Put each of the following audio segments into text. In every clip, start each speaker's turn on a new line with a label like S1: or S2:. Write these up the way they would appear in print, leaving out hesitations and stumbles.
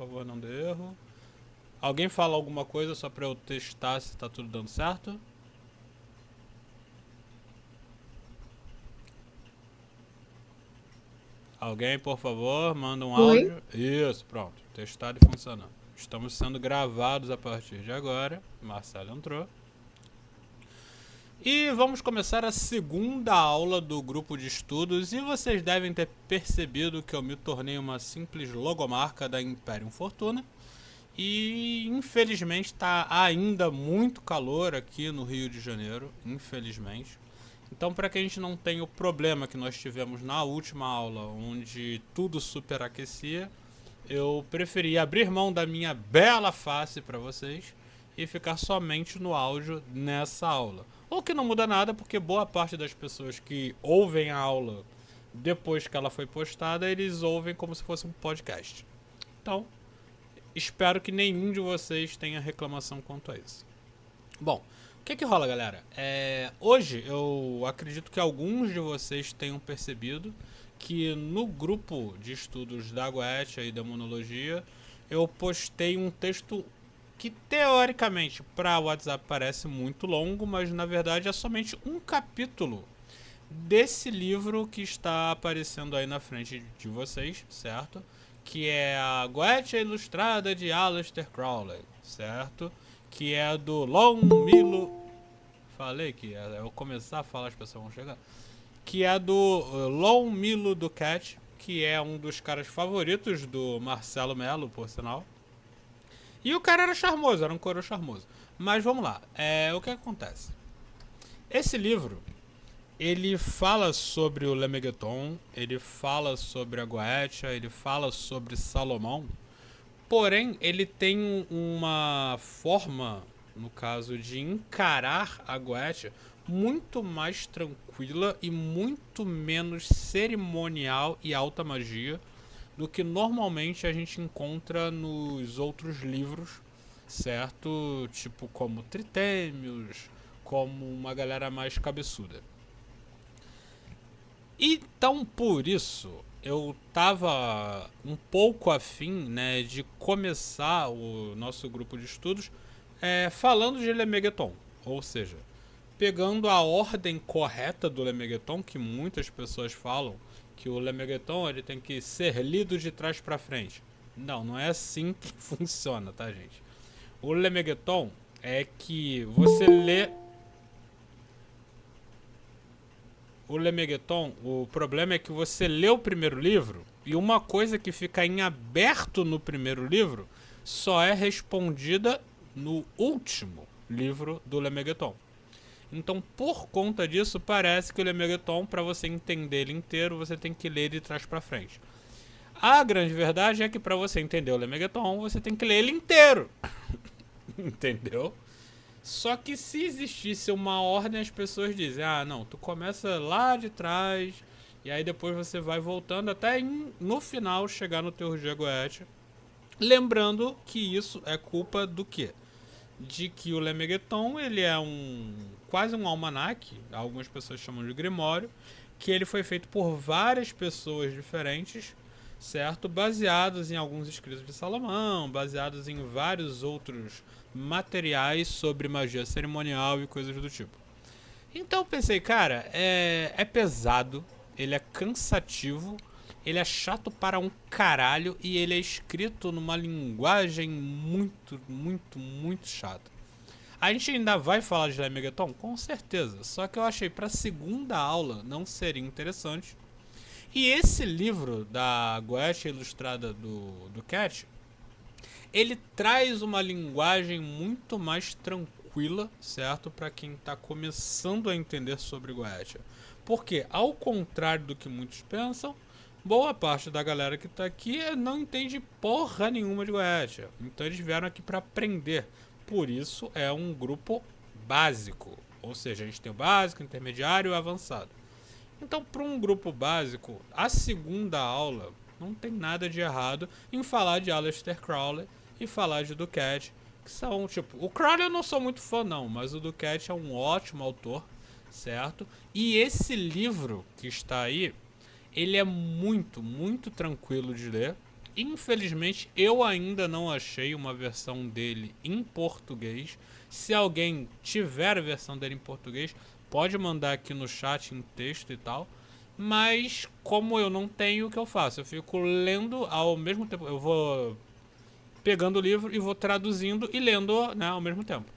S1: favor, não dê erro. Alguém fala alguma coisa só pra eu testar se tá tudo dando certo? Alguém, por favor, manda um
S2: Oi?
S1: áudio. Isso, pronto. Testado e funcionando. Estamos sendo gravados a partir de agora. Marcelo entrou. E vamos começar a segunda aula do grupo de estudos. E vocês devem ter percebido que eu me tornei uma simples logomarca da Imperium Fortuna. E infelizmente está ainda muito calor aqui no Rio de Janeiro, infelizmente. Então, para que a gente não tenha o problema que nós tivemos na última aula, onde tudo superaquecia, eu preferi abrir mão da minha bela face para vocês e ficar somente no áudio nessa aula. O que não muda nada, porque boa parte das pessoas que ouvem a aula depois que ela foi postada, eles ouvem como se fosse um podcast. Então, espero que nenhum de vocês tenha reclamação quanto a isso. Bom, o que rola, galera? Hoje eu acredito que alguns de vocês tenham percebido que no grupo de estudos da Goetia e Demonologia eu postei um texto que teoricamente para o WhatsApp parece muito longo, mas na verdade é somente um capítulo desse livro que está aparecendo aí na frente de vocês, certo? Que é a Goetia Ilustrada de Aleister Crowley, certo? Que é do Lon Milo. Falei que eu começar a falar, as pessoas vão chegar. Que é do Lon Milo Duquette, que é um dos caras favoritos do Marcelo Melo, por sinal. E o cara era charmoso, era um coroa charmoso. Mas vamos lá, o que acontece? Esse livro, ele fala sobre o Lemegeton, ele fala sobre a Goetia, ele fala sobre Salomão. Porém, ele tem uma forma, no caso, de encarar a Goetia muito mais tranquila e muito menos cerimonial e alta magia do que normalmente a gente encontra nos outros livros, certo? Tipo como Tritêmios, como uma galera mais cabeçuda. Então, por isso, eu tava um pouco afim, né, de começar o nosso grupo de estudos falando de Lemegeton, ou seja, pegando a ordem correta do Lemegeton, que muitas pessoas falam que o Lemegeton ele tem que ser lido de trás para frente. Não, não é assim que funciona, tá, gente? O Lemegeton é que você lê o Lemegeton, o problema é que você lê o primeiro livro e uma coisa que fica em aberto no primeiro livro só é respondida no último livro do Lemegeton. Então, por conta disso, parece que o Lemegeton, para você entender ele inteiro, você tem que ler de trás para frente. A grande verdade é que para você entender o Lemegeton, você tem que ler ele inteiro. Entendeu? Só que se existisse uma ordem, as pessoas dizem: ah, não, tu começa lá de trás e aí depois você vai voltando até no final chegar no Teurgia Goetia. Lembrando que isso é culpa do quê? De que o Lemegeton ele é quase um almanaque, algumas pessoas chamam de grimório, que ele foi feito por várias pessoas diferentes, certo? Baseados em alguns escritos de Salomão, baseados em vários outros materiais sobre magia cerimonial e coisas do tipo. Então eu pensei, cara, é pesado, ele é cansativo, ele é chato para um caralho e ele é escrito numa linguagem muito, muito, muito chata. A gente ainda vai falar de Lemegeton? Com certeza. Só que eu achei para a segunda aula não seria interessante. E esse livro da Goetia Ilustrada do Cat, ele traz uma linguagem muito mais tranquila, certo? Para quem está começando a entender sobre Goetia. Porque, ao contrário do que muitos pensam, boa parte da galera que tá aqui não entende porra nenhuma de Goetia. Então eles vieram aqui para aprender. Por isso é um grupo básico. Ou seja, a gente tem o básico, intermediário e avançado. Então, para um grupo básico, a segunda aula não tem nada de errado em falar de Aleister Crowley e falar de Duquette, que são, tipo, o Crowley eu não sou muito fã não, mas o Duquette é um ótimo autor, certo? E esse livro que está aí, ele é muito, muito tranquilo de ler, Infelizmente, eu ainda não achei uma versão dele em português. Se alguém tiver a versão dele em português, pode mandar aqui no chat em texto e tal. Mas como eu não tenho, o que eu faço? Eu fico lendo ao mesmo tempo. Eu vou pegando o livro e vou traduzindo e lendo, né, ao mesmo tempo.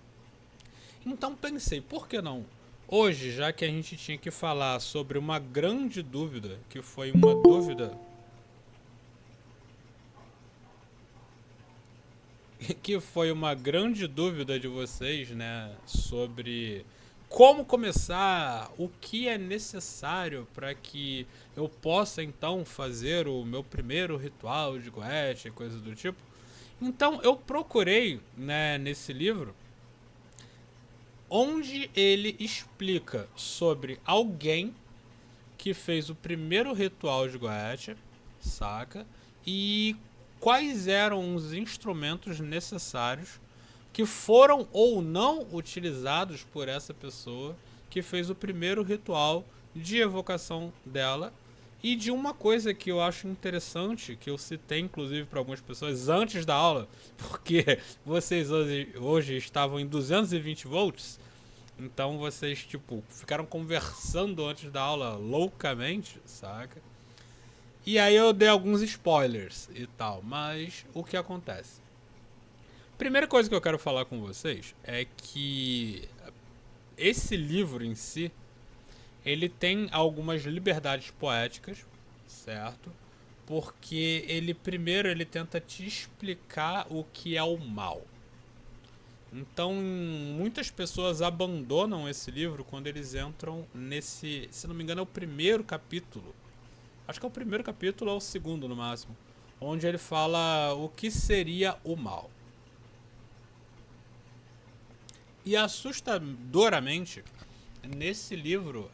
S1: Então pensei, por que não? Hoje, já que a gente tinha que falar sobre uma grande dúvida, que foi uma dúvida que foi uma grande dúvida de vocês, né, sobre como começar, o que é necessário para que eu possa então fazer o meu primeiro ritual de Goethe, coisa do tipo. Então eu procurei, né, nesse livro onde ele explica sobre alguém que fez o primeiro ritual de Goethe, saca? E quais eram os instrumentos necessários que foram ou não utilizados por essa pessoa que fez o primeiro ritual de evocação dela. E de uma coisa que eu acho interessante, que eu citei inclusive para algumas pessoas antes da aula, porque vocês hoje estavam em 220 volts, então vocês, tipo, ficaram conversando antes da aula loucamente, saca? E aí eu dei alguns spoilers e tal, mas o que acontece? Primeira coisa que eu quero falar com vocês é que esse livro em si, ele tem algumas liberdades poéticas, certo? Porque ele primeiro ele tenta te explicar o que é o mal. Então, muitas pessoas abandonam esse livro quando eles entram nesse, se não me engano, é o primeiro capítulo. Acho que é o primeiro capítulo ou o segundo no máximo, onde ele fala o que seria o mal. E assustadoramente, nesse livro,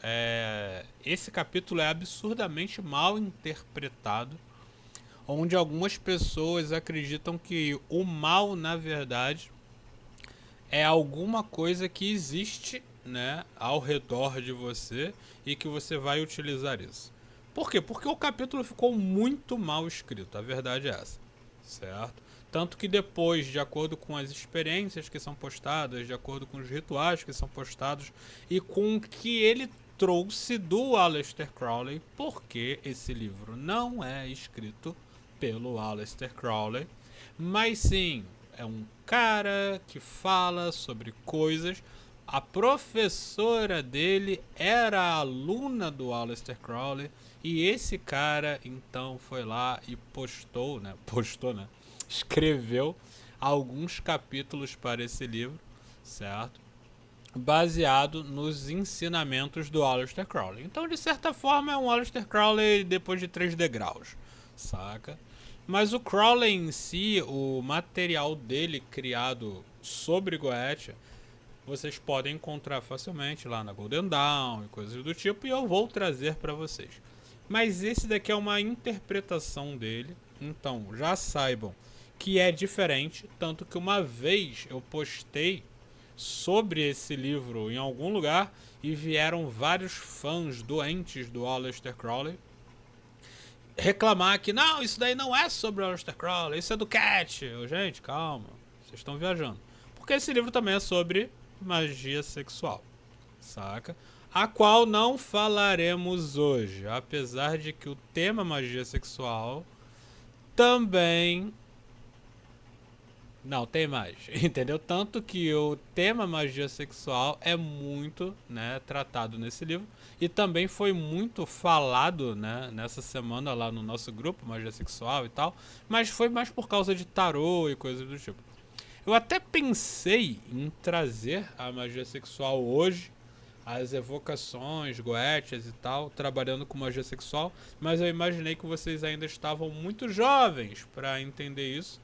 S1: esse capítulo é absurdamente mal interpretado, onde algumas pessoas acreditam que o mal, na verdade, é alguma coisa que existe, né, ao redor de você e que você vai utilizar isso. Por quê? Porque o capítulo ficou muito mal escrito, a verdade é essa, certo? Tanto que depois, de acordo com as experiências que são postadas, de acordo com os rituais que são postados e com o que ele trouxe do Aleister Crowley, porque esse livro não é escrito pelo Aleister Crowley, mas sim é um cara que fala sobre coisas. A professora dele era aluna do Aleister Crowley e esse cara então foi lá e postou, né? Escreveu alguns capítulos para esse livro, certo? Baseado nos ensinamentos do Aleister Crowley. Então, de certa forma, é um Aleister Crowley depois de 3 degraus, saca? Mas o Crowley em si, o material dele criado sobre Goethe, vocês podem encontrar facilmente lá na Golden Dawn e coisas do tipo, e eu vou trazer para vocês. Mas esse daqui é uma interpretação dele, então já saibam que é diferente, tanto que uma vez eu postei sobre esse livro em algum lugar e vieram vários fãs doentes do Aleister Crowley reclamar que não, isso daí não é sobre o Aleister Crowley, isso é do Cat. Gente, calma, vocês estão viajando. Porque esse livro também é sobre magia sexual, saca? A qual não falaremos hoje, apesar de que o tema magia sexual também... Não, tem mais, entendeu? Tanto que o tema magia sexual é muito, né, tratado nesse livro e também foi muito falado, né, nessa semana lá no nosso grupo magia sexual e tal, mas foi mais por causa de tarô e coisas do tipo. Eu até pensei em trazer a magia sexual hoje, as evocações, goétias e tal, trabalhando com magia sexual, mas eu imaginei que vocês ainda estavam muito jovens para entender isso.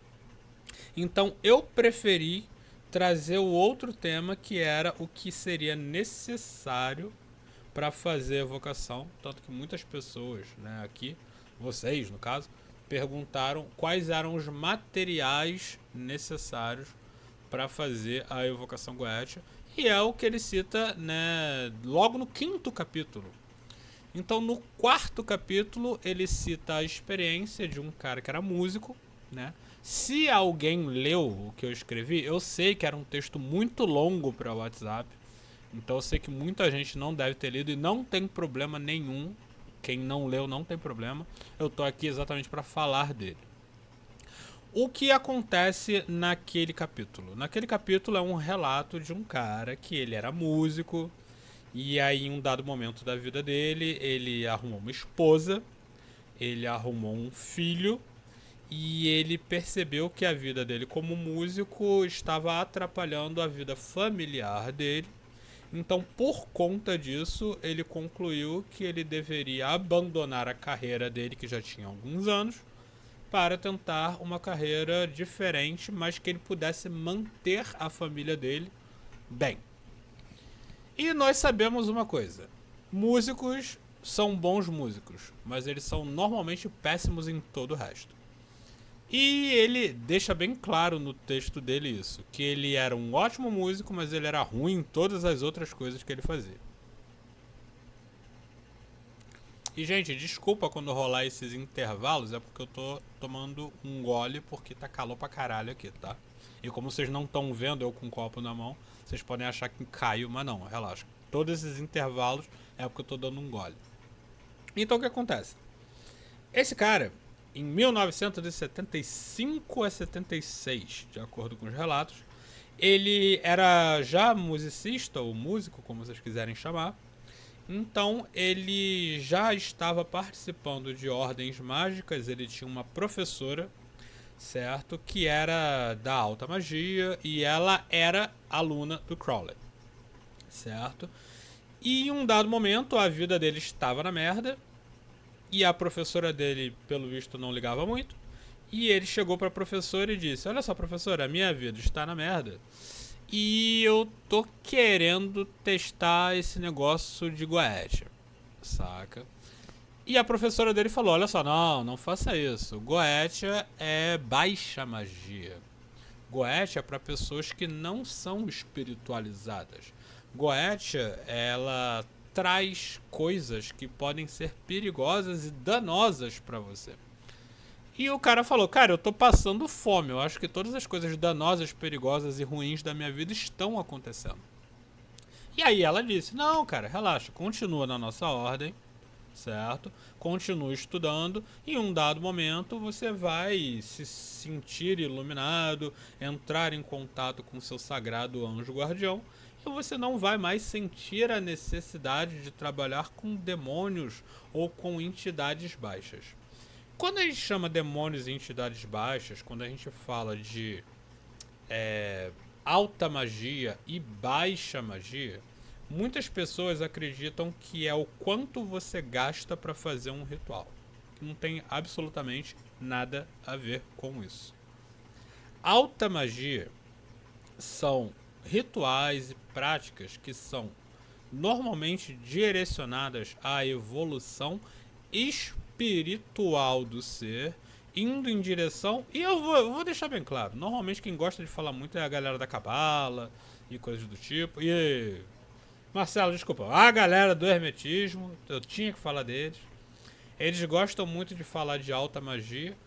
S1: Então eu preferi trazer o outro tema, que era o que seria necessário para fazer a evocação, tanto que muitas pessoas, né, aqui, vocês no caso, perguntaram quais eram os materiais necessários para fazer a evocação goétia, e é o que ele cita, né, logo no 5º capítulo. Então, no quarto capítulo, ele cita a experiência de um cara que era músico, né? Se alguém leu o que eu escrevi, eu sei que era um texto muito longo para o WhatsApp. Então eu sei que muita gente não deve ter lido e não tem problema nenhum. Quem não leu não tem problema. Eu tô aqui exatamente para falar dele. O que acontece naquele capítulo? Naquele capítulo é um relato de um cara que ele era músico e aí em um dado momento da vida dele, ele arrumou uma esposa, ele arrumou um filho e ele percebeu que a vida dele como músico estava atrapalhando a vida familiar dele. Então, por conta disso, ele concluiu que ele deveria abandonar a carreira dele, que já tinha alguns anos, para tentar uma carreira diferente, mas que ele pudesse manter a família dele bem. E nós sabemos uma coisa: músicos são bons músicos, mas eles são normalmente péssimos em todo o resto. E ele deixa bem claro no texto dele isso, que ele era um ótimo músico, mas ele era ruim em todas as outras coisas que ele fazia. E, gente, desculpa quando rolar esses intervalos, é porque eu tô tomando um gole porque tá calor pra caralho aqui, tá? E como vocês não estão vendo eu com um copo na mão, vocês podem achar que caiu, mas não, relaxa. Todos esses intervalos é porque eu tô dando um gole. Então o que acontece? Esse cara, em 1975 a 76, de acordo com os relatos, ele era já musicista, ou músico, como vocês quiserem chamar. Então ele já estava participando de ordens mágicas, ele tinha uma professora, certo, que era da alta magia e ela era aluna do Crowley, certo? E em um dado momento a vida dele estava na merda e a professora dele, pelo visto, não ligava muito. E ele chegou para a professora e disse: olha só, professora, a minha vida está na merda e eu tô querendo testar esse negócio de Goetia, saca? E a professora dele falou: olha só, não faça isso. Goetia é baixa magia. Goetia é para pessoas que não são espiritualizadas. Goetia, ela traz coisas que podem ser perigosas e danosas para você. E o cara falou: cara, eu tô passando fome. Eu acho que todas as coisas danosas, perigosas e ruins da minha vida estão acontecendo. E aí ela disse: não, cara, relaxa, continua na nossa ordem, certo? Continue estudando. Em um dado momento você vai se sentir iluminado, entrar em contato com seu sagrado anjo guardião, e você não vai mais sentir a necessidade de trabalhar com demônios ou com entidades baixas. Quando a gente chama demônios e entidades baixas, quando a gente fala de alta magia e baixa magia, muitas pessoas acreditam que é o quanto você gasta para fazer um ritual. Não tem absolutamente nada a ver com isso. Alta magia são rituais e práticas que são normalmente direcionadas à evolução espiritual do ser, indo em direção... E eu vou deixar bem claro, normalmente quem gosta de falar muito é a galera da cabala e coisas do tipo. E... Marcelo, desculpa, a galera do hermetismo, eu tinha que falar deles. Eles gostam muito de falar de alta magia,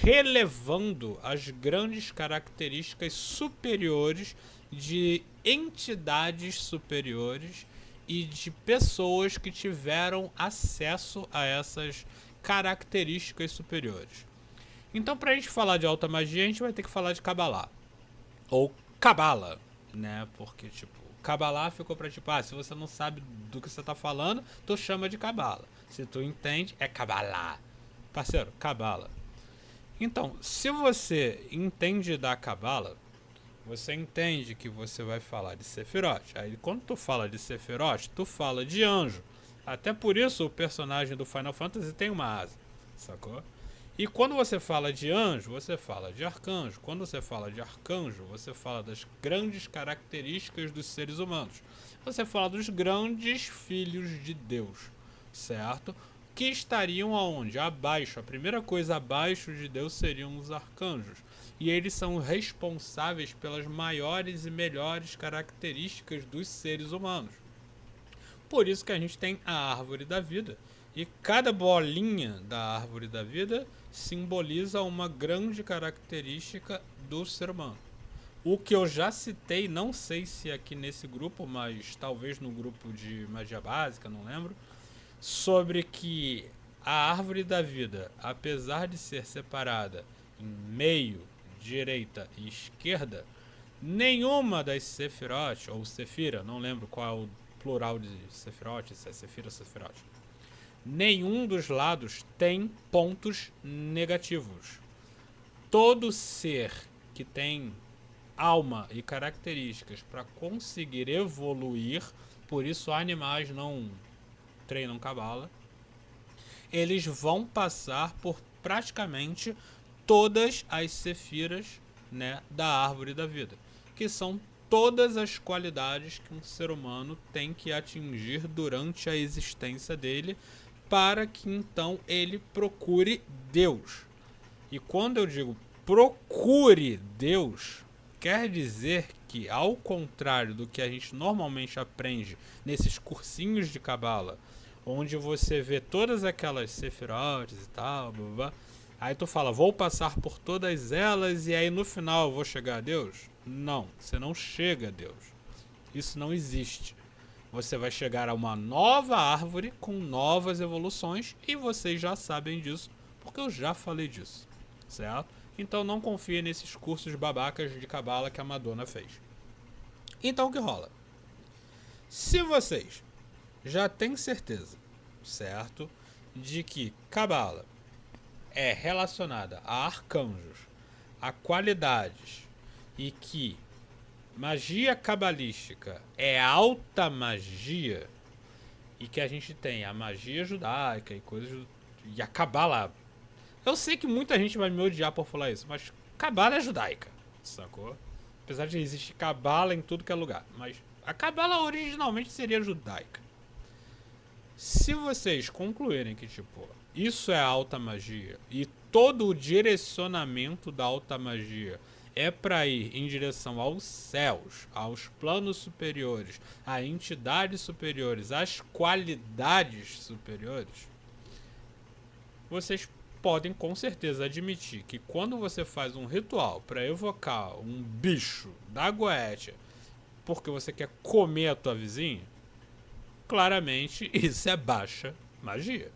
S1: relevando as grandes características superiores de entidades superiores e de pessoas que tiveram acesso a essas características superiores. Então, pra gente falar de alta magia, a gente vai ter que falar de Kabbalah. Ou Cabala, né? Porque, tipo, Kabbalah ficou pra tipo, se você não sabe do que você tá falando, tu chama de Cabala. Se tu entende, é Kabbalah. Parceiro, Cabala. Então, se você entende da Kabbalah, você entende que você vai falar de Sephiroth. Aí quando tu fala de Sephiroth, tu fala de anjo. Até por isso o personagem do Final Fantasy tem uma asa, sacou? E quando você fala de anjo, você fala de arcanjo. Quando você fala de arcanjo, você fala das grandes características dos seres humanos. Você fala dos grandes filhos de Deus, certo? Que estariam aonde? Abaixo. A primeira coisa abaixo de Deus seriam os arcanjos. E eles são responsáveis pelas maiores e melhores características dos seres humanos. Por isso que a gente tem a árvore da vida. E cada bolinha da árvore da vida simboliza uma grande característica do ser humano. O que eu já citei, não sei se aqui nesse grupo, mas talvez no grupo de magia básica, não lembro, sobre que a árvore da vida, apesar de ser separada em meio, direita e esquerda, nenhuma das Sephiroth, ou Sefira, não lembro qual é o plural de Sephiroth, se é Sefira ou Sephiroth, nenhum dos lados tem pontos negativos. Todo ser que tem alma e características para conseguir evoluir, por isso animais não treinam cabala, eles vão passar por praticamente todas as sefiras, né, da árvore da vida, que são todas as qualidades que um ser humano tem que atingir durante a existência dele, para que então ele procure Deus. E quando eu digo procure Deus, quer dizer que, ao contrário do que a gente normalmente aprende nesses cursinhos de cabala, onde você vê todas aquelas sefirotes e tal, blá, blá, aí tu fala, vou passar por todas elas e aí no final eu vou chegar a Deus? Não, você não chega a Deus. Isso não existe. Você vai chegar a uma nova árvore com novas evoluções e vocês já sabem disso, porque eu já falei disso, certo? Então não confia nesses cursos babacas de cabala que a Madonna fez. Então o que rola? Se vocês já têm certeza, certo, de que cabala é relacionada a arcanjos, a qualidades, e que magia cabalística é alta magia, e que a gente tem a magia judaica e coisas, e a cabala. Eu sei que muita gente vai me odiar por falar isso, mas cabala é judaica, sacou? Apesar de existir cabala em tudo que é lugar, mas a cabala originalmente seria judaica. Se vocês concluírem que, tipo, isso é alta magia e todo o direcionamento da alta magia é para ir em direção aos céus, aos planos superiores, a entidades superiores, às qualidades superiores, vocês podem com certeza admitir que quando você faz um ritual para evocar um bicho da Goetia porque você quer comer a tua vizinha, claramente isso é baixa magia.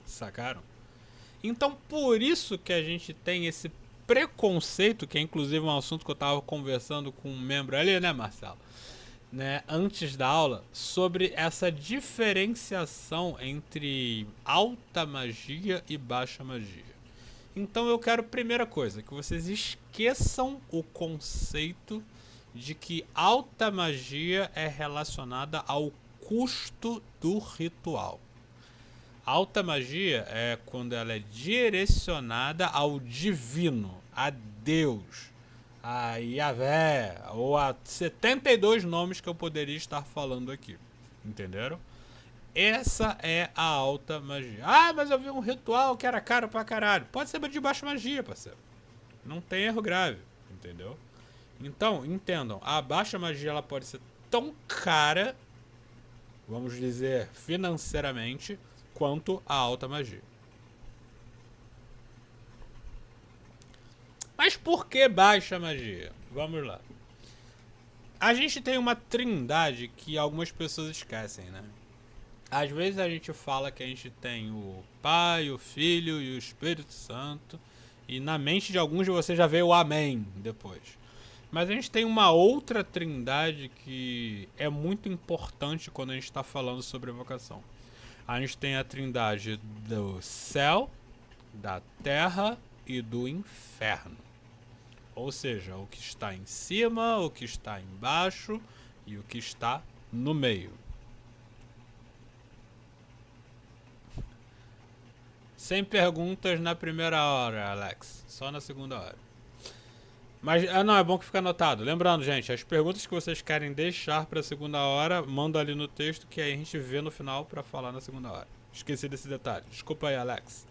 S1: Sacaram? Então por isso que a gente tem esse preconceito, que é inclusive um assunto que eu tava conversando com um membro ali, né, Marcelo? Né, antes da aula, sobre essa diferenciação entre alta magia e baixa magia. Então eu quero, primeira coisa, que vocês esqueçam o conceito de que alta magia é relacionada ao custo do ritual. Alta magia é quando ela é direcionada ao divino, a Deus, a Yahvé, ou a 72 nomes que eu poderia estar falando aqui. Entenderam? Essa é a alta magia. Ah, mas eu vi um ritual que era caro pra caralho. Pode ser de baixa magia, parceiro. Não tem erro grave, entendeu? Então, entendam, a baixa magia ela pode ser tão cara, vamos dizer, financeiramente, quanto a alta magia. Mas por que baixa magia? Vamos lá. A gente tem uma trindade que algumas pessoas esquecem, né? Às vezes a gente fala que a gente tem o Pai, o Filho e o Espírito Santo, e na mente de alguns de vocês já veio o Amém depois. Mas a gente tem uma outra trindade que é muito importante quando a gente está falando sobre evocação. A gente tem a trindade do céu, da terra e do inferno. Ou seja, o que está em cima, o que está embaixo e o que está no meio. Sem perguntas na primeira hora, Alex. Só na segunda hora. Mas não, é bom que fica anotado. Lembrando, gente, as perguntas que vocês querem deixar para a segunda hora, manda ali no texto que aí a gente vê no final para falar na segunda hora. Esqueci desse detalhe. Desculpa aí, Alex.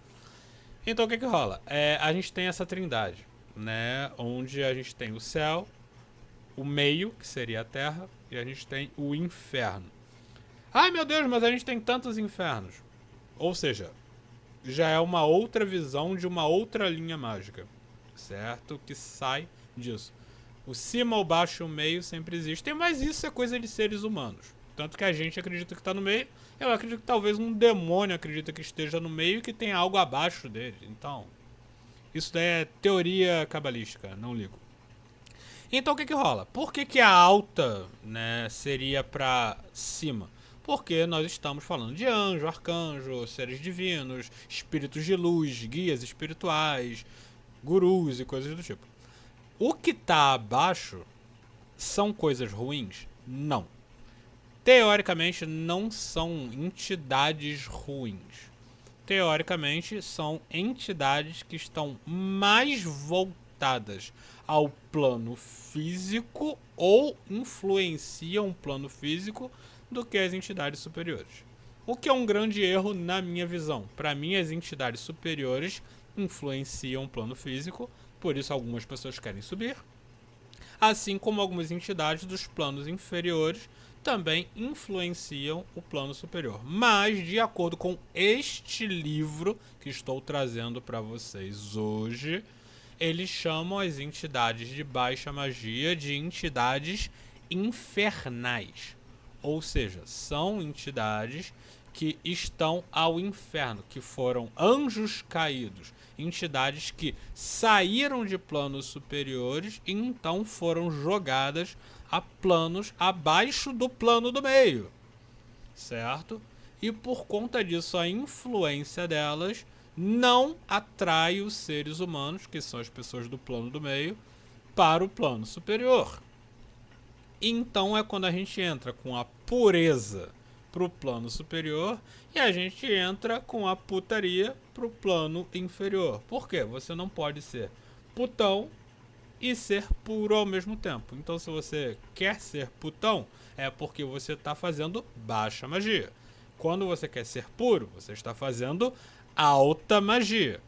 S1: Então o que rola? A gente tem essa trindade, né? Onde a gente tem o céu, o meio, que seria a terra, e a gente tem o inferno. Ai meu Deus, mas a gente tem tantos infernos. Ou seja, já é uma outra visão de uma outra linha mágica, certo? Que sai disso. O cima, o baixo e o meio sempre existem, mas isso é coisa de seres humanos. Tanto que a gente acredita que está no meio, eu acredito que talvez um demônio acredita que esteja no meio e que tem algo abaixo dele. Então, isso daí é teoria cabalística, não ligo. Então o que que rola? Por que que a alta, né, seria para cima? Porque nós estamos falando de anjo, arcanjo, seres divinos, espíritos de luz, guias espirituais, gurus e coisas do tipo. O que está abaixo são coisas ruins? Não. Teoricamente, não são entidades ruins. Teoricamente, são entidades que estão mais voltadas ao plano físico ou influenciam o plano físico do que as entidades superiores. O que é um grande erro na minha visão. Para mim, as entidades superiores influenciam o plano físico, por isso algumas pessoas querem subir, assim como algumas entidades dos planos inferiores também influenciam o plano superior. Mas, de acordo com este livro que estou trazendo para vocês hoje, eles chamam as entidades de baixa magia de entidades infernais. Ou seja, são entidades que estão ao inferno, que foram anjos caídos, entidades que saíram de planos superiores e então foram jogadas a planos abaixo do plano do meio, certo? E por conta disso, a influência delas não atrai os seres humanos, que são as pessoas do plano do meio, para o plano superior. Então é quando a gente entra com a pureza pro plano superior e a gente entra com a putaria pro plano inferior. Por quê? Você não pode ser putão e ser puro ao mesmo tempo. Então, se você quer ser putão, é porque você está fazendo baixa magia. Quando você quer ser puro, você está fazendo alta magia.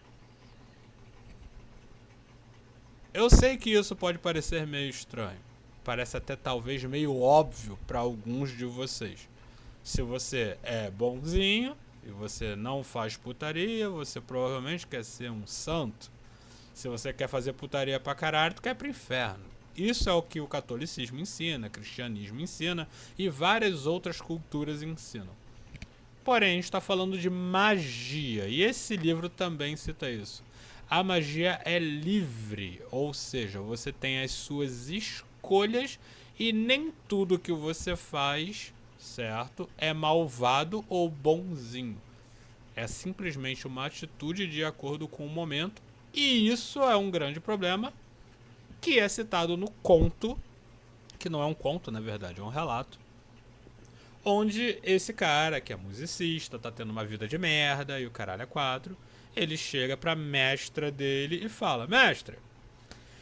S1: Eu sei que isso pode parecer meio estranho. Parece até talvez meio óbvio para alguns de vocês. Se você é bonzinho e você não faz putaria, você provavelmente quer ser um santo. Se você quer fazer putaria pra caralho, tu quer ir pro inferno. Isso é o que o catolicismo ensina, o cristianismo ensina e várias outras culturas ensinam. Porém, a gente está falando de magia e esse livro também cita isso. A magia é livre, ou seja, você tem as suas escolhas e nem tudo que você faz, certo, é malvado ou bonzinho. É simplesmente uma atitude de acordo com o momento. E isso é um grande problema que é citado no conto, que não é um conto, na verdade, é um relato, onde esse cara, que é musicista, tá tendo uma vida de merda e o caralho é quatro, ele chega pra mestra dele e fala: mestra,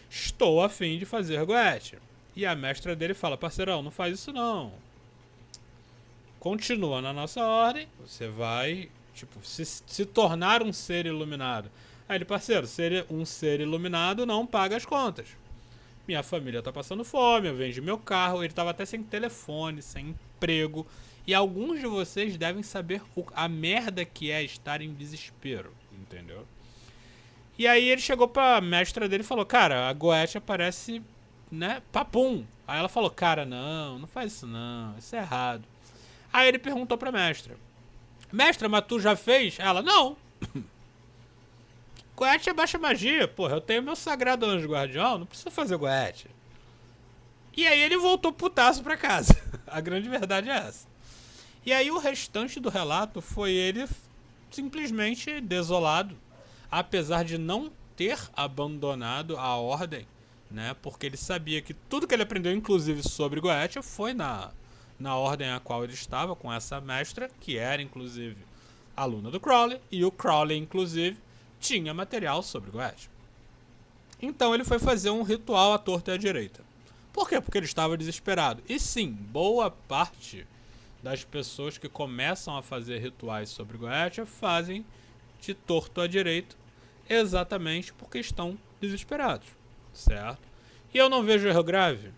S1: estou a fim de fazer goethe. E a mestra dele fala: parceirão, não faz isso não. Continua na nossa ordem, você vai, tipo, se tornar um ser iluminado. Aí ele: parceiro, um ser iluminado não paga as contas. Minha família tá passando fome, eu vendi meu carro, ele tava até sem telefone, sem emprego. E alguns de vocês devem saber a merda que é estar em desespero, entendeu? E aí ele chegou pra mestra dele e falou: cara, a Goetia parece, né, papum. Aí ela falou: cara, não faz isso não, isso é errado. Aí ele perguntou pra mestra: mestra, mas tu já fez? Ela: não. Goethe é baixa magia, porra, eu tenho meu sagrado anjo guardião, não preciso fazer Goethe. E aí ele voltou putaço pra casa. A grande verdade é essa. E aí o restante do relato foi ele simplesmente desolado, apesar de não ter abandonado a ordem, né? Porque ele sabia que tudo que ele aprendeu, inclusive sobre Goethe, foi na ordem a qual ele estava, com essa mestra, que era inclusive aluna do Crowley, e o Crowley, inclusive, tinha material sobre Goethe. Então ele foi fazer um ritual à torta e à direita. Por quê? Porque ele estava desesperado. E sim, boa parte das pessoas que começam a fazer rituais sobre Goethe fazem de torto à direita exatamente porque estão desesperados, certo? E eu não vejo erro grave.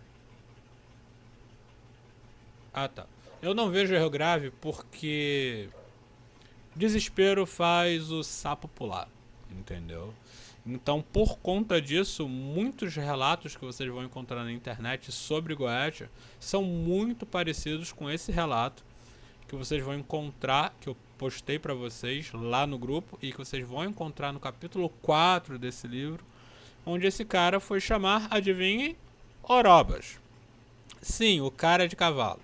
S1: Ah, tá. Eu não vejo erro grave porque desespero faz o sapo pular, entendeu? Então, por conta disso, muitos relatos que vocês vão encontrar na internet sobre Goetia são muito parecidos com esse relato que vocês vão encontrar, que eu postei para vocês lá no grupo e que vocês vão encontrar no capítulo 4 desse livro, onde esse cara foi chamar, adivinhem, Orobas. Sim, o cara de cavalo.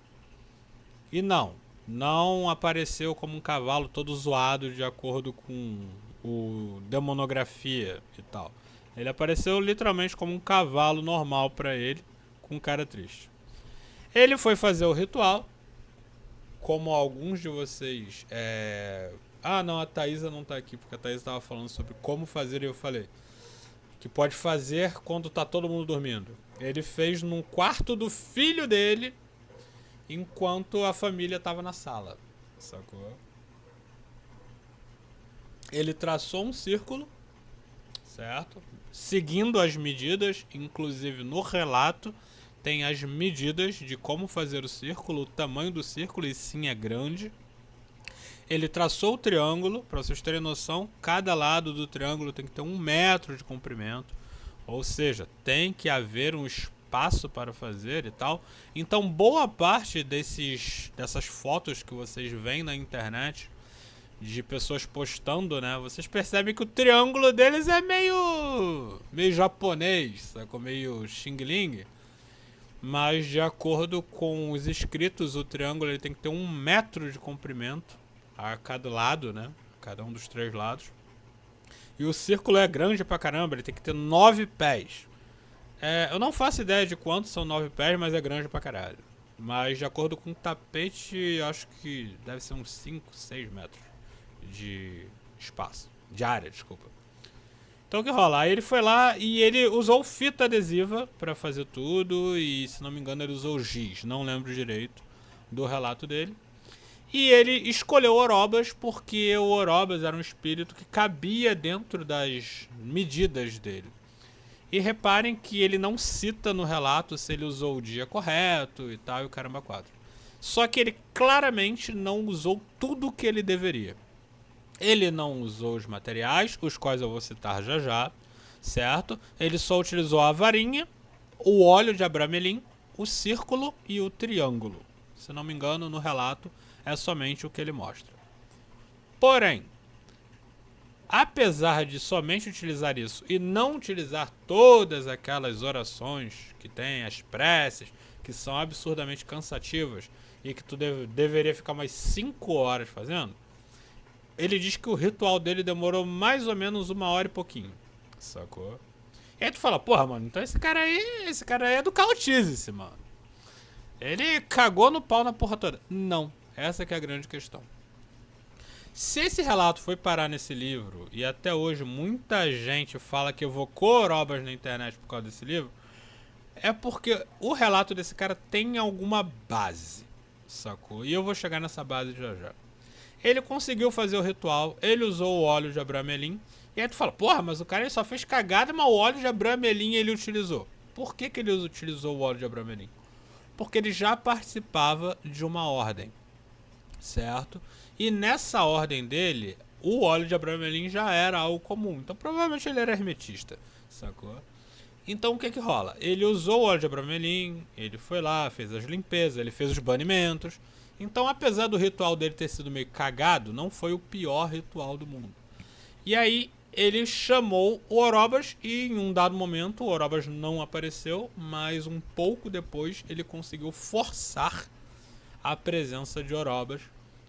S1: E não apareceu como um cavalo todo zoado de acordo com o demonografia e tal. Ele apareceu literalmente como um cavalo normal pra ele, com cara triste. Ele foi fazer o ritual, como alguns de vocês... Ah, não, a Thaisa não tá aqui, porque a Thaisa tava falando sobre como fazer e eu falei que pode fazer quando tá todo mundo dormindo. Ele fez num quarto do filho dele, enquanto a família tava na sala, sacou? Ele traçou um círculo, certo? Seguindo as medidas, inclusive no relato tem as medidas de como fazer o círculo, o tamanho do círculo, e sim é grande. Ele traçou o triângulo, para vocês terem noção, cada lado do triângulo tem que ter 1 metro de comprimento, ou seja, tem que haver um espaço para fazer e tal. Então boa parte dessas fotos que vocês veem na internet de pessoas postando, né, vocês percebem que o triângulo deles é meio japonês, sacou? Meio Xing Ling. Mas de acordo com os escritos, o triângulo ele tem que ter 1 metro de comprimento a cada lado, né? Cada um dos 3 lados. E o círculo é grande pra caramba, ele tem que ter 9 pés. Eu não faço ideia de quantos são 9 pés, mas é grande pra caralho. Mas de acordo com o tapete, acho que deve ser uns 5, 6 metros de espaço. De área, desculpa. Então o que rola? Aí ele foi lá e ele usou fita adesiva pra fazer tudo. E se não me engano ele usou giz, não lembro direito do relato dele. E ele escolheu Orobas porque o Orobas era um espírito que cabia dentro das medidas dele. E reparem que ele não cita no relato se ele usou o dia correto e tal, e o caramba 4. Só que ele claramente não usou tudo o que ele deveria. Ele não usou os materiais, os quais eu vou citar já já, certo? Ele só utilizou a varinha, o óleo de abramelin, o círculo e o triângulo. Se não me engano, no relato é somente o que ele mostra. Porém, apesar de somente utilizar isso e não utilizar todas aquelas orações que tem, as preces, que são absurdamente cansativas e que tu deveria ficar umas 5 horas fazendo, ele diz que o ritual dele demorou mais ou menos 1 hora e pouquinho, sacou? E aí tu fala, porra, mano, então esse cara aí é do Cautize, mano. Ele cagou no pau na porra toda. Não, essa que é a grande questão. Se esse relato foi parar nesse livro, e até hoje muita gente fala que evocou Orobas na internet por causa desse livro, é porque o relato desse cara tem alguma base, sacou? E eu vou chegar nessa base já já. Ele conseguiu fazer o ritual, ele usou o óleo de abramelin, e aí tu fala, porra, mas o cara ele só fez cagada, mas o óleo de abramelin ele utilizou. Por que ele utilizou o óleo de abramelin? Porque ele já participava de uma ordem, certo? E nessa ordem dele, o óleo de abramelin já era algo comum. Então provavelmente ele era hermetista, sacou? Então o que rola? Ele usou o óleo de abramelin, ele foi lá, fez as limpezas, ele fez os banimentos. Então apesar do ritual dele ter sido meio cagado, não foi o pior ritual do mundo. E aí ele chamou o Orobas e em um dado momento o Orobas não apareceu, mas um pouco depois ele conseguiu forçar a presença de Orobas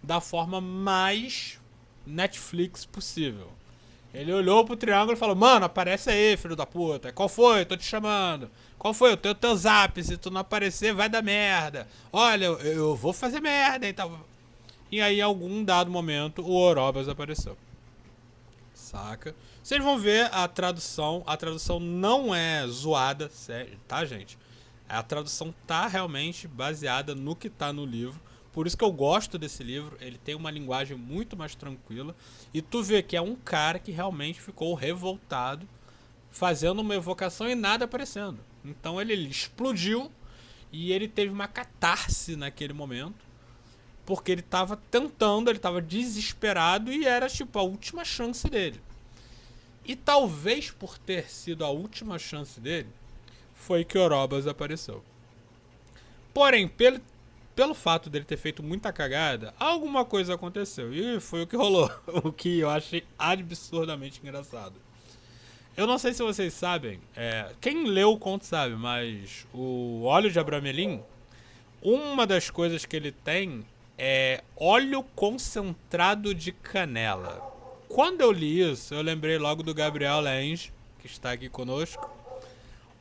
S1: da forma mais Netflix possível. Ele olhou pro triângulo e falou, mano, aparece aí, filho da puta. Qual foi? Tô te chamando. Qual foi? Eu tenho teu zap. Se tu não aparecer, vai dar merda. Olha, eu vou fazer merda e tal. E aí, em algum dado momento, o Orobas apareceu. Saca? Vocês vão ver a tradução. A tradução não é zoada, sério, tá, gente? A tradução tá realmente baseada no que tá no livro. Por isso que eu gosto desse livro, ele tem uma linguagem muito mais tranquila. E tu vê que é um cara que realmente ficou revoltado, fazendo uma evocação e nada aparecendo. Então ele explodiu e ele teve uma catarse naquele momento, porque ele tava tentando, ele tava desesperado e era tipo a última chance dele. E talvez por ter sido a última chance dele, foi que Orobas apareceu. Porém, pelo fato dele ter feito muita cagada, alguma coisa aconteceu. E foi o que rolou. O que eu achei absurdamente engraçado. Eu não sei se vocês sabem, quem leu o conto sabe, mas o óleo de Abramelin, uma das coisas que ele tem é óleo concentrado de canela. Quando eu li isso, eu lembrei logo do Gabriel Lange, que está aqui conosco.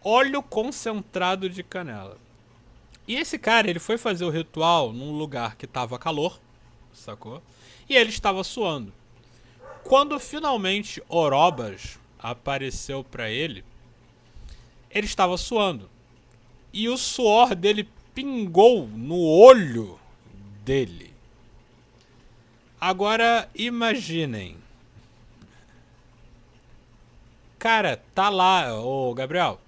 S1: Óleo concentrado de canela. E esse cara, ele foi fazer o ritual num lugar que tava calor, sacou? E ele estava suando. Quando finalmente Orobas apareceu pra ele, ele estava suando. E o suor dele pingou no olho dele. Agora, imaginem. Cara, tá lá, ô Gabriel.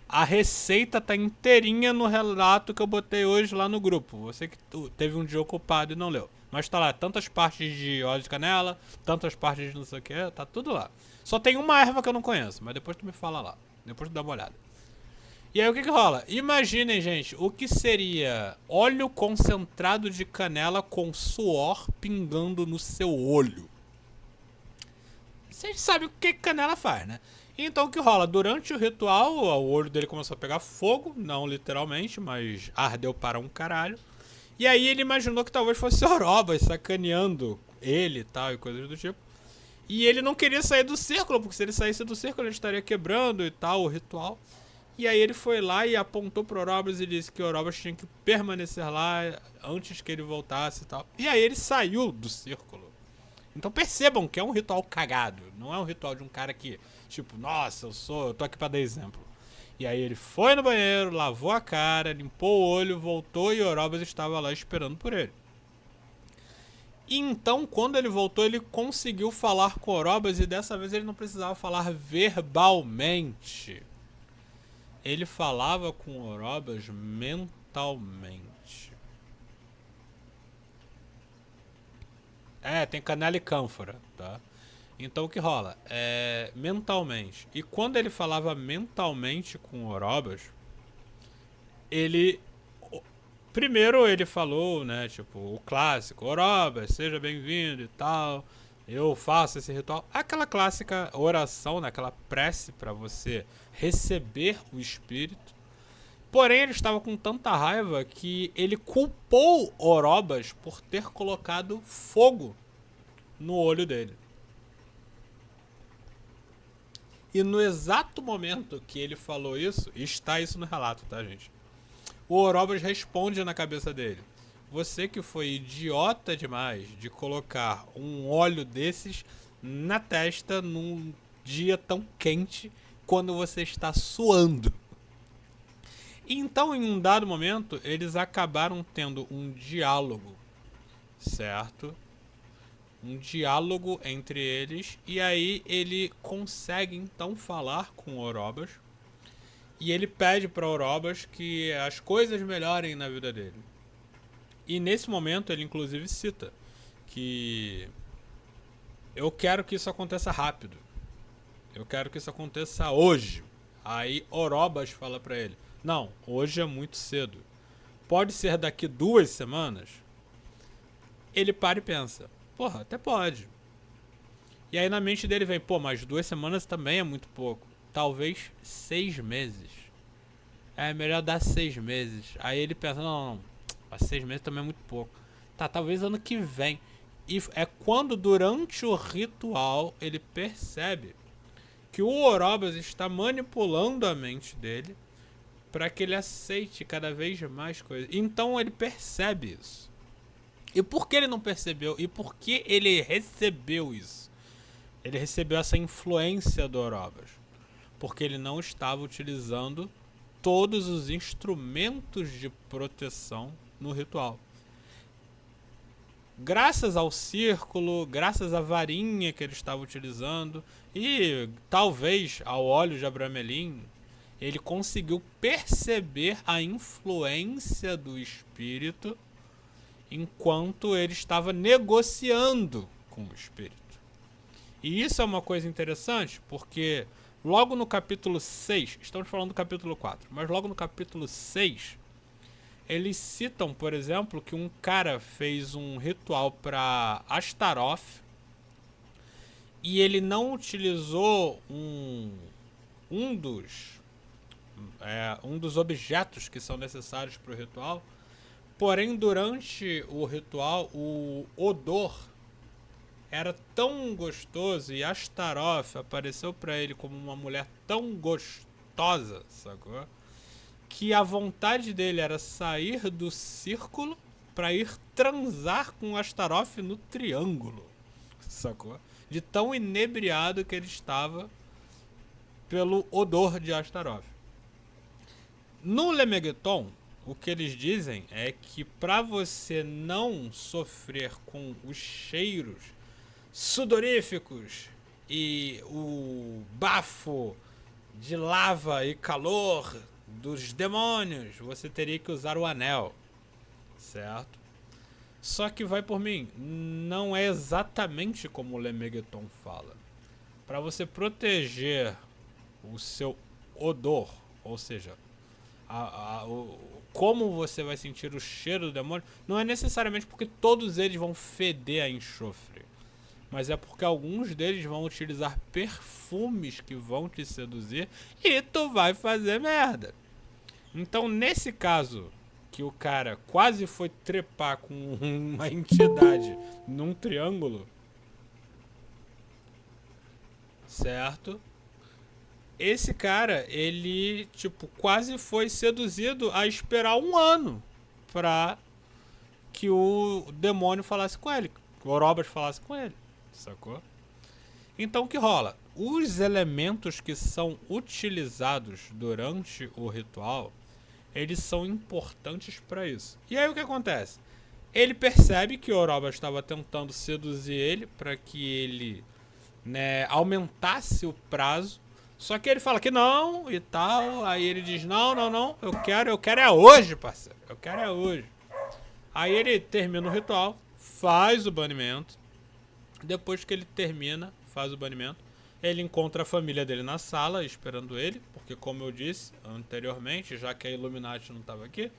S1: A receita tá inteirinha no relato que eu botei hoje lá no grupo. Você que teve um dia ocupado e não leu. Mas tá lá, tantas partes de óleo de canela, tantas partes de não sei o que, tá tudo lá. Só tem uma erva que eu não conheço, mas depois tu me fala lá. Depois tu dá uma olhada. E aí o que rola? Imaginem, gente, o que seria óleo concentrado de canela com suor pingando no seu olho. Vocês sabem o que canela faz, né? Então o que rola? Durante o ritual, o olho dele começou a pegar fogo, não literalmente, mas ardeu para um caralho. E aí ele imaginou que talvez fosse Orobas sacaneando ele e tal, e coisas do tipo. E ele não queria sair do círculo, porque se ele saísse do círculo ele estaria quebrando e tal, o ritual. E aí ele foi lá e apontou pro Orobas e disse que Orobas tinha que permanecer lá antes que ele voltasse e tal. E aí ele saiu do círculo. Então percebam que é um ritual cagado. Não é um ritual de um cara que, tipo, nossa, eu tô aqui pra dar exemplo. E aí ele foi no banheiro, lavou a cara, limpou o olho, voltou e Orobas estava lá esperando por ele. E então, quando ele voltou, ele conseguiu falar com Orobas e dessa vez ele não precisava falar verbalmente. Ele falava com Orobas mentalmente. Tem canela e cânfora, tá? Então o que rola? Mentalmente. E quando ele falava mentalmente com Orobas, ele... Primeiro ele falou, né, tipo, o clássico, Orobas, seja bem-vindo e tal, eu faço esse ritual. Aquela clássica oração, né, aquela prece pra você receber o espírito. Porém, ele estava com tanta raiva que ele culpou Orobas por ter colocado fogo no olho dele. E no exato momento que ele falou isso, está isso no relato, tá, gente? O Orobas responde na cabeça dele: você que foi idiota demais de colocar um óleo desses na testa num dia tão quente quando você está suando. Então, em um dado momento, eles acabaram tendo um diálogo, certo? Um diálogo entre eles, e aí ele consegue então falar com Orobas, e ele pede para Orobas que as coisas melhorem na vida dele. E nesse momento ele inclusive cita que eu quero que isso aconteça rápido. Eu quero que isso aconteça hoje. Aí Orobas fala para ele: não, hoje é muito cedo. Pode ser daqui 2 semanas? Ele para e pensa: porra, até pode. E aí na mente dele vem: pô, mas 2 semanas também é muito pouco. Talvez 6 meses. É melhor dar 6 meses. Aí ele pensa: não, mas 6 meses também é muito pouco. Tá, talvez ano que vem. E é quando durante o ritual ele percebe que o Orobas está manipulando a mente dele para que ele aceite cada vez mais coisas. Então ele percebe isso. E por que ele não percebeu? E por que ele recebeu isso? Ele recebeu essa influência do Orobas porque ele não estava utilizando todos os instrumentos de proteção no ritual. Graças ao círculo, graças à varinha que ele estava utilizando e talvez ao óleo de Abramelin, ele conseguiu perceber a influência do espírito enquanto ele estava negociando com o espírito. E isso é uma coisa interessante, porque logo no capítulo 6, estamos falando do capítulo 4, mas logo no capítulo 6, eles citam, por exemplo, que um cara fez um ritual para Astaroth e ele não utilizou um dos objetos que são necessários para o ritual. Porém, durante o ritual, o odor era tão gostoso e Astaroth apareceu para ele como uma mulher tão gostosa, sacou? Que a vontade dele era sair do círculo para ir transar com Astaroth no triângulo, sacou? De tão inebriado que ele estava pelo odor de Astaroth. No Lemegeton, o que eles dizem é que para você não sofrer com os cheiros sudoríficos e o bafo de lava e calor dos demônios, você teria que usar o anel, certo? Só que vai por mim, não é exatamente como o Lemegeton fala. Para você proteger o seu odor, ou seja, como você vai sentir o cheiro do demônio, não é necessariamente porque todos eles vão feder a enxofre, mas é porque alguns deles vão utilizar perfumes que vão te seduzir e tu vai fazer merda. Então, nesse caso, que o cara quase foi trepar com uma entidade num triângulo, certo? Esse cara, ele, tipo, quase foi seduzido a esperar 1 ano pra que o demônio falasse com ele, que o Orobas falasse com ele, sacou? Então, o que rola? Os elementos que são utilizados durante o ritual, eles são importantes para isso. E aí o que acontece? Ele percebe que o Orobas estava tentando seduzir ele para que ele, né, aumentasse o prazo. Só que ele fala que não e tal. Aí ele diz, não, eu quero é hoje, parceiro. Eu quero é hoje. Aí ele termina o ritual, faz o banimento. Depois que ele termina, faz o banimento, ele encontra a família dele na sala, esperando ele. Porque como eu disse anteriormente, já que a Illuminati não estava aqui,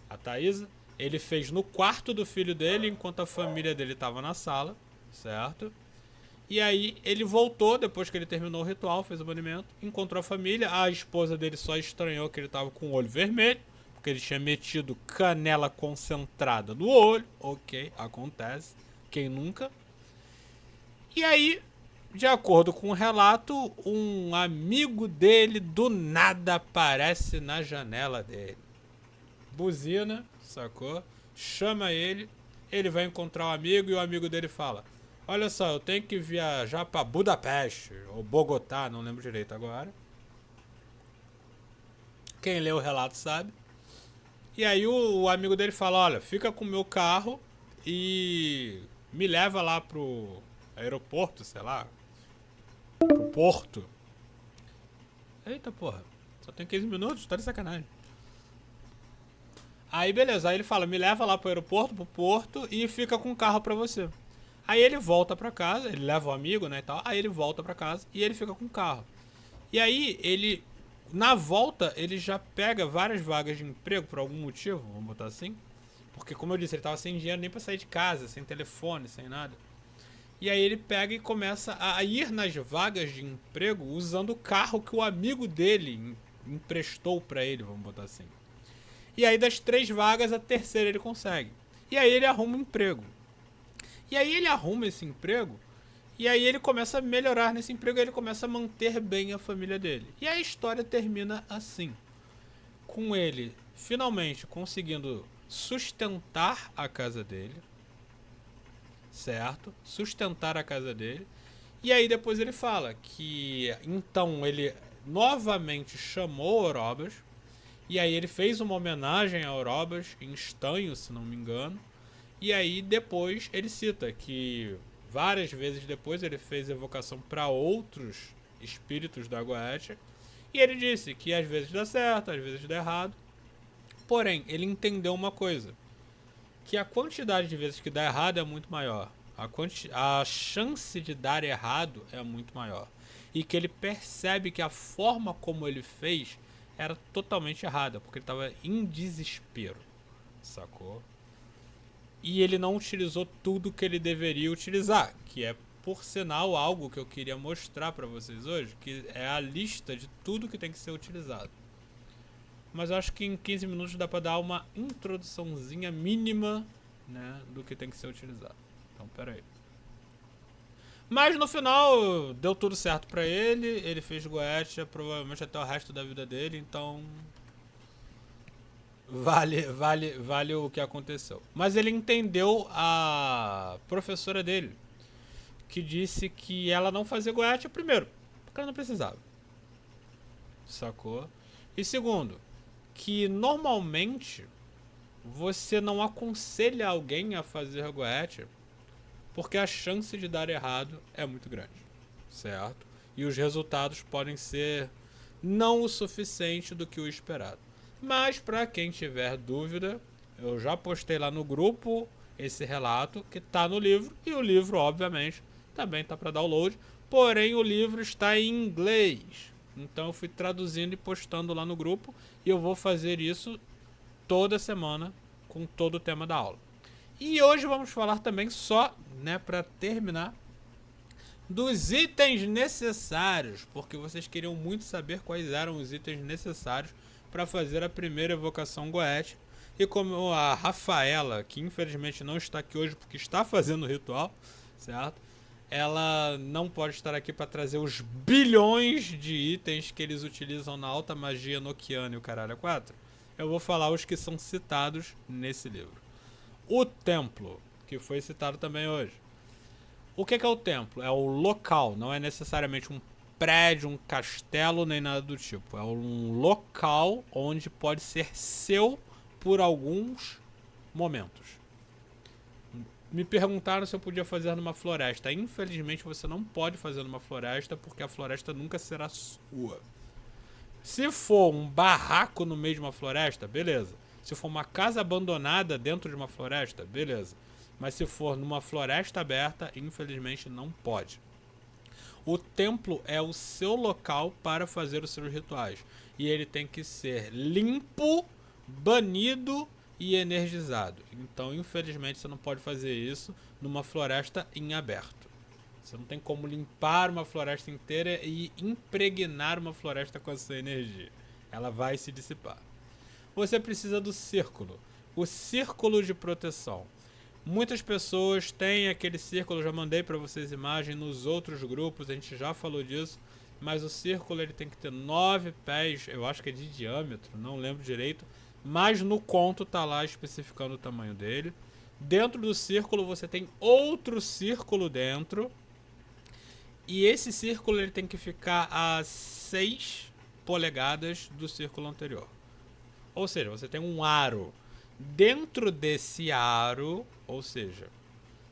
S1: a Thaisa, ele fez no quarto do filho dele, enquanto a família dele estava na sala, certo? E aí ele voltou, depois que ele terminou o ritual, fez o banimento, encontrou a família. A esposa dele só estranhou que ele estava com o olho vermelho, porque ele tinha metido canela concentrada no olho. Ok, acontece, quem nunca? E aí, de acordo com o relato, um amigo dele do nada aparece na janela dele. Buzina, sacou? Chama ele, ele vai encontrar o amigo e o amigo dele fala: olha só, eu tenho que viajar pra Budapeste, ou Bogotá, não lembro direito agora. Quem lê o relato sabe. E aí o amigo dele fala, olha, fica com o meu carro e me leva lá pro aeroporto, sei lá. Pro porto. Eita porra, só tem 15 minutos, tá de sacanagem. Aí beleza, aí ele fala, me leva lá pro aeroporto, pro porto e fica com o carro pra você. Aí ele volta pra casa, ele leva o amigo, né, e tal. Aí ele volta pra casa e ele fica com o carro. E aí ele, na volta, ele já pega várias vagas de emprego por algum motivo, vamos botar assim. Porque como eu disse, ele tava sem dinheiro nem pra sair de casa, sem telefone, sem nada. E aí ele pega e começa a ir nas vagas de emprego usando o carro que o amigo dele emprestou pra ele, vamos botar assim. E aí das 3 vagas, a terceira ele consegue. E aí ele arruma um emprego. E aí ele arruma esse emprego, e aí ele começa a melhorar nesse emprego, e ele começa a manter bem a família dele. E a história termina assim, com ele finalmente conseguindo sustentar a casa dele, certo? Sustentar a casa dele. E aí depois ele fala que então ele novamente chamou Orobas, e aí ele fez uma homenagem a Orobas em estanho, se não me engano. E aí depois ele cita que várias vezes depois ele fez evocação para outros espíritos da Goetia. E ele disse que às vezes dá certo, às vezes dá errado. Porém, ele entendeu uma coisa. que a quantidade de vezes que dá errado é muito maior. A chance de dar errado é muito maior. E que ele percebe que a forma como ele fez era totalmente errada, porque ele estava em desespero, sacou? E ele não utilizou tudo que ele deveria utilizar, que é, por sinal, algo que eu queria mostrar para vocês hoje, que é a lista de tudo que tem que ser utilizado. Mas eu acho que em 15 minutos dá para dar uma introduçãozinha mínima, né, do que tem que ser utilizado. Então, pera aí. Mas no final deu tudo certo pra ele, ele fez Goetia provavelmente até o resto da vida dele, então vale o que aconteceu. Mas ele entendeu a professora dele, que disse que ela não fazia Goetia, primeiro, porque ela não precisava, sacou? E segundo, que normalmente você não aconselha alguém a fazer Goetia porque a chance de dar errado é muito grande, certo? E os resultados podem ser não o suficiente do que o esperado. Mas para quem tiver dúvida, eu já postei lá no grupo esse relato que está no livro, e o livro, obviamente, também está para download, porém o livro está em inglês. Então eu fui traduzindo e postando lá no grupo, e eu vou fazer isso toda semana com todo o tema da aula. E hoje vamos falar também só, né, para terminar, dos itens necessários, porque vocês queriam muito saber quais eram os itens necessários para fazer a primeira evocação Goetia. E como a Rafaela, que infelizmente não está aqui hoje porque está fazendo o ritual, certo? Ela não pode estar aqui para trazer os bilhões de itens que eles utilizam na alta magia noquiana e o caralho 4. Eu vou falar os que são citados nesse livro. O templo, que foi citado também hoje. O que é o templo? É o local, não é necessariamente um prédio, um castelo, nem nada do tipo. É um local onde pode ser seu por alguns momentos. Me perguntaram se eu podia fazer numa floresta. Infelizmente você não pode fazer numa floresta, porque a floresta nunca será sua. Se for um barraco no meio de uma floresta, beleza. Se for uma casa abandonada dentro de uma floresta, beleza. Mas se for numa floresta aberta, infelizmente não pode. O templo é o seu local para fazer os seus rituais. E ele tem que ser limpo, banido e energizado. Então, infelizmente, você não pode fazer isso numa floresta em aberto. Você não tem como limpar uma floresta inteira e impregnar uma floresta com a sua energia. Ela vai se dissipar. Você precisa do círculo. O círculo de proteção. Muitas pessoas têm aquele círculo, já mandei para vocês imagens nos outros grupos, a gente já falou disso, mas o círculo ele tem que ter 9 pés, eu acho que é de diâmetro, não lembro direito, mas no conto tá lá especificando o tamanho dele. Dentro do círculo você tem outro círculo dentro, e esse círculo ele tem que ficar a 6 polegadas do círculo anterior. Ou seja, você tem um aro. Dentro desse aro, ou seja,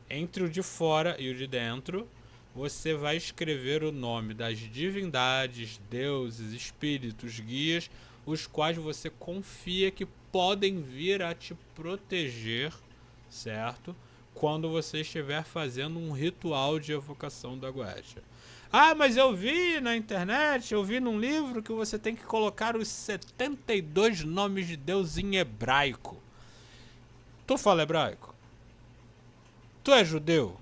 S1: entre o de fora e o de dentro, você vai escrever o nome das divindades, deuses, espíritos, guias, os quais você confia que podem vir a te proteger, certo? Quando você estiver fazendo um ritual de evocação da Goetia. Ah, mas eu vi na internet, eu vi num livro que você tem que colocar os 72 nomes de Deus em hebraico. Tu fala hebraico? Tu é judeu?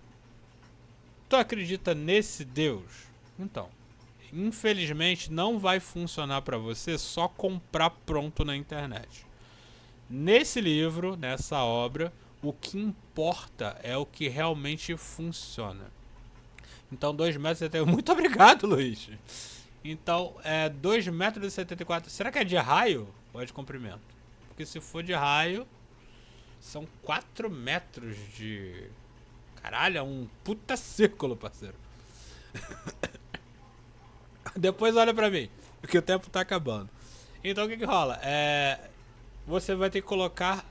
S1: Tu acredita nesse Deus? Então, infelizmente não vai funcionar para você só comprar pronto na internet. Nesse livro, nessa obra, o que importa é o que realmente funciona. Então 2 metros e 74. Muito obrigado, Luiz. Então é 2,74 metros. Será que é de raio ou é de comprimento? Porque se for de raio, são 4 metros de... Caralho, é um puta círculo, parceiro. Depois olha pra mim, porque o tempo tá acabando. Então o que rola? Você vai ter que colocar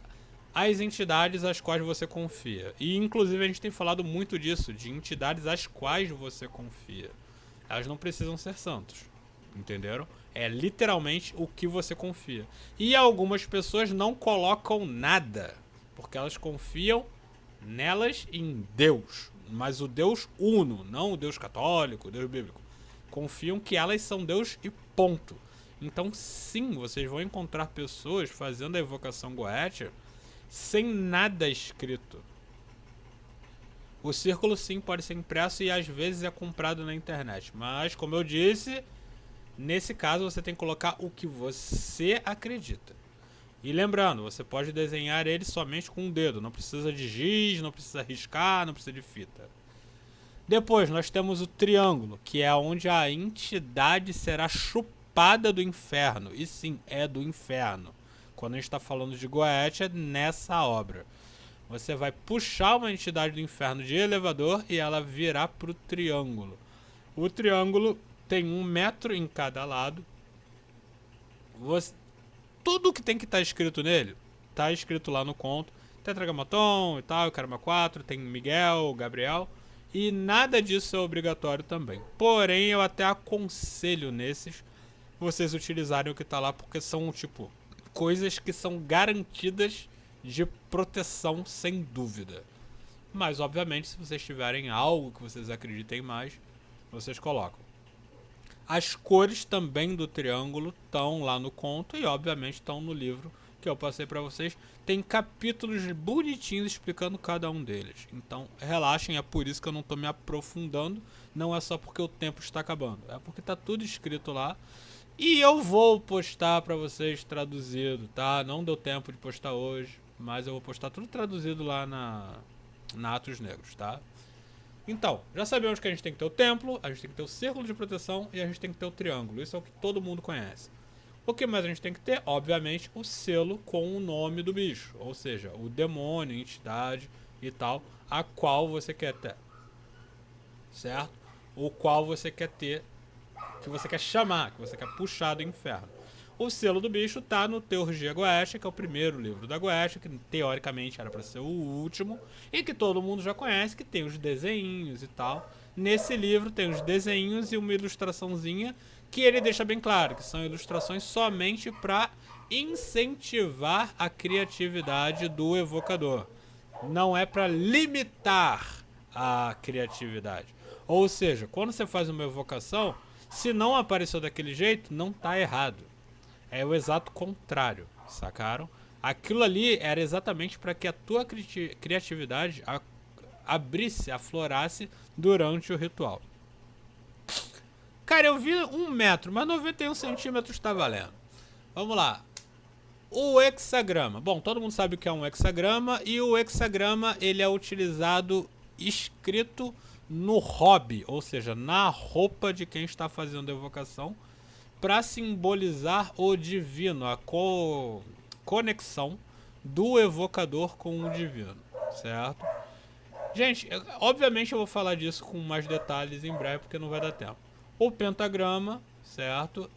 S1: as entidades às quais você confia. E inclusive a gente tem falado muito disso, de entidades às quais você confia. Elas não precisam ser santos, entenderam? É literalmente o que você confia. E algumas pessoas não colocam nada. Porque elas confiam nelas em Deus. Mas o Deus uno, não o Deus católico, o Deus bíblico. Confiam que elas são Deus e ponto. Então sim, vocês vão encontrar pessoas fazendo a evocação Goetia sem nada escrito. O círculo sim pode ser impresso e às vezes é comprado na internet. Mas, como eu disse, nesse caso você tem que colocar o que você acredita. E lembrando, você pode desenhar ele somente com um dedo. Não precisa de giz, não precisa riscar, não precisa de fita. Depois nós temos o triângulo, que é onde a entidade será chupada do inferno. E sim, é do inferno. Quando a gente está falando de Goetia, nessa obra. Você vai puxar uma entidade do inferno de elevador e ela virá para o triângulo. O triângulo tem 1 metro em cada lado. Tudo que tem que estar escrito nele, está escrito lá no conto. Tetragrammaton e tal, Karma 4, tem Miguel, Gabriel. E nada disso é obrigatório também. Porém, eu até aconselho nesses vocês utilizarem o que está lá, porque são, tipo, coisas que são garantidas de proteção sem dúvida. Mas obviamente se vocês tiverem algo que vocês acreditem mais, vocês colocam. As cores também do triângulo estão lá no conto e obviamente estão no livro que eu passei para vocês. Tem capítulos bonitinhos explicando cada um deles. Então relaxem, é por isso que eu não estou me aprofundando. Não é só porque o tempo está acabando, é porque está tudo escrito lá. E eu vou postar para vocês traduzido, tá? Não deu tempo de postar hoje, mas eu vou postar tudo traduzido lá na Atos Negros, tá? Então, já sabemos que a gente tem que ter o templo, a gente tem que ter o círculo de proteção e a gente tem que ter o triângulo. Isso é o que todo mundo conhece. O que mais a gente tem que ter? Obviamente, o selo com o nome do bicho. Ou seja, o demônio, entidade e tal, a qual você quer ter. Certo? O qual você quer ter, que você quer chamar, que você quer puxar do inferno. O selo do bicho tá no Teurgia Goetia, que é o primeiro livro da Goetia, que teoricamente era para ser o último, e que todo mundo já conhece, que tem os desenhinhos e tal. Nesse livro tem os desenhinhos e uma ilustraçãozinha, que ele deixa bem claro, que são ilustrações somente para incentivar a criatividade do evocador. Não é para limitar a criatividade. Ou seja, quando você faz uma evocação, se não apareceu daquele jeito, não tá errado. É o exato contrário, sacaram? Aquilo ali era exatamente para que a tua criatividade abrisse, aflorasse durante o ritual. Cara, eu vi 1 metro, mas 91 centímetros tá valendo. Vamos lá. O hexagrama. Bom, todo mundo sabe o que é um hexagrama. E o hexagrama, ele é utilizado escrito no hobby, ou seja, na roupa de quem está fazendo a evocação, para simbolizar o divino, a conexão do evocador com o divino, certo? Gente, obviamente eu vou falar disso com mais detalhes em breve, porque não vai dar tempo. O pentagrama, certo?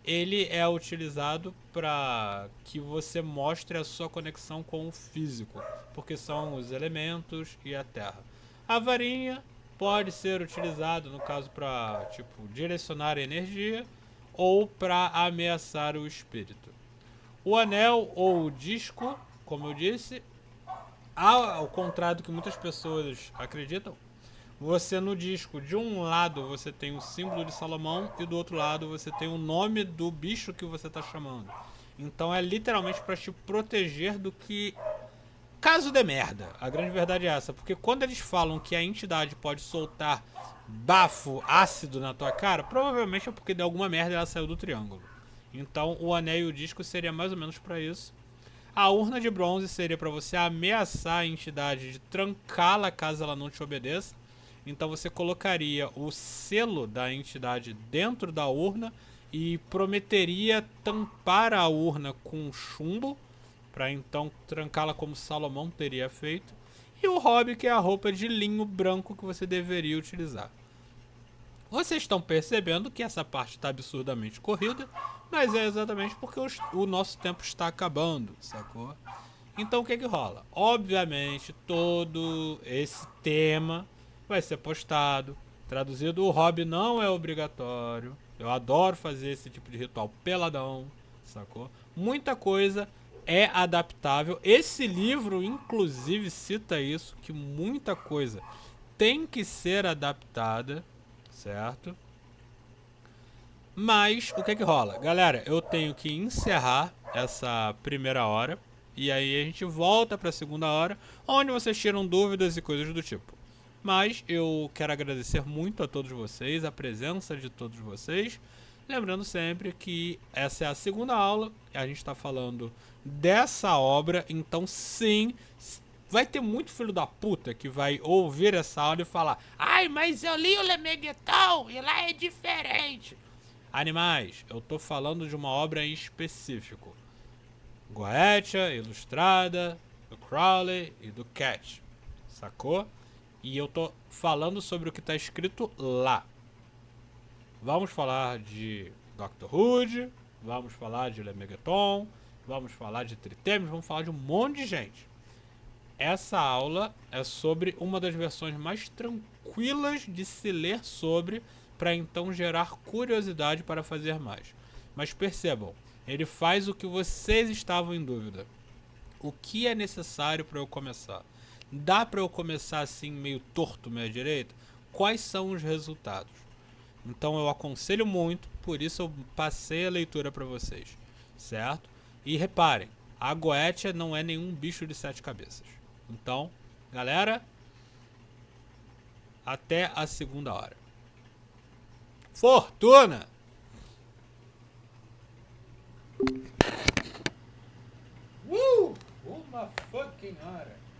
S1: Ele é utilizado para que você mostre a sua conexão com o físico, porque são os elementos e a terra. A varinha pode ser utilizado, no caso, para tipo, direcionar a energia, ou para ameaçar o espírito. O anel ou o disco, como eu disse, ao contrário do que muitas pessoas acreditam, você no disco, de um lado você tem o símbolo de Salomão e do outro lado você tem o nome do bicho que você está chamando. Então é literalmente para te proteger do que... caso de merda. A grande verdade é essa, porque quando eles falam que a entidade pode soltar bafo ácido na tua cara, provavelmente é porque de alguma merda ela saiu do triângulo. Então o anel e o disco seria mais ou menos para isso. A urna de bronze seria para você ameaçar a entidade de trancá-la caso ela não te obedeça. Então você colocaria o selo da entidade dentro da urna e prometeria tampar a urna com chumbo, para então trancá-la como Salomão teria feito. E o hobby, que é a roupa de linho branco que você deveria utilizar. Vocês estão percebendo que essa parte está absurdamente corrida, mas é exatamente porque o nosso tempo está acabando, sacou? Então o que que rola? Obviamente todo esse tema vai ser postado, traduzido. O hobby não é obrigatório. Eu adoro fazer esse tipo de ritual peladão, sacou? Muita coisa é adaptável. Esse livro, inclusive, cita isso, que muita coisa tem que ser adaptada, certo? Mas, o que rola? Galera, eu tenho que encerrar essa primeira hora, e aí a gente volta para a segunda hora, onde vocês tiram dúvidas e coisas do tipo. Mas eu quero agradecer muito a todos vocês, a presença de todos vocês. Lembrando sempre que essa é a segunda aula, a gente está falando dessa obra, então sim, vai ter muito filho da puta que vai ouvir essa aula e falar: ai, mas eu li o Le Megueton e lá é diferente. Animais, eu tô falando de uma obra em específico. Goetia, Ilustrada, do Crowley e do Cat, sacou? E eu tô falando sobre o que tá escrito lá. Vamos falar de Dr. Hood, vamos falar de Le Megueton, vamos falar de Tritemis, vamos falar de um monte de gente. Essa aula é sobre uma das versões mais tranquilas de se ler sobre, para então gerar curiosidade para fazer mais. Mas percebam, ele faz o que vocês estavam em dúvida. O que é necessário para eu começar? Dá para eu começar assim meio torto, meia direita? Quais são os resultados? Então eu aconselho muito, por isso eu passei a leitura para vocês, certo? E reparem, a Goetia não é nenhum bicho de 7 cabeças. Então, galera, até a segunda hora. Fortuna!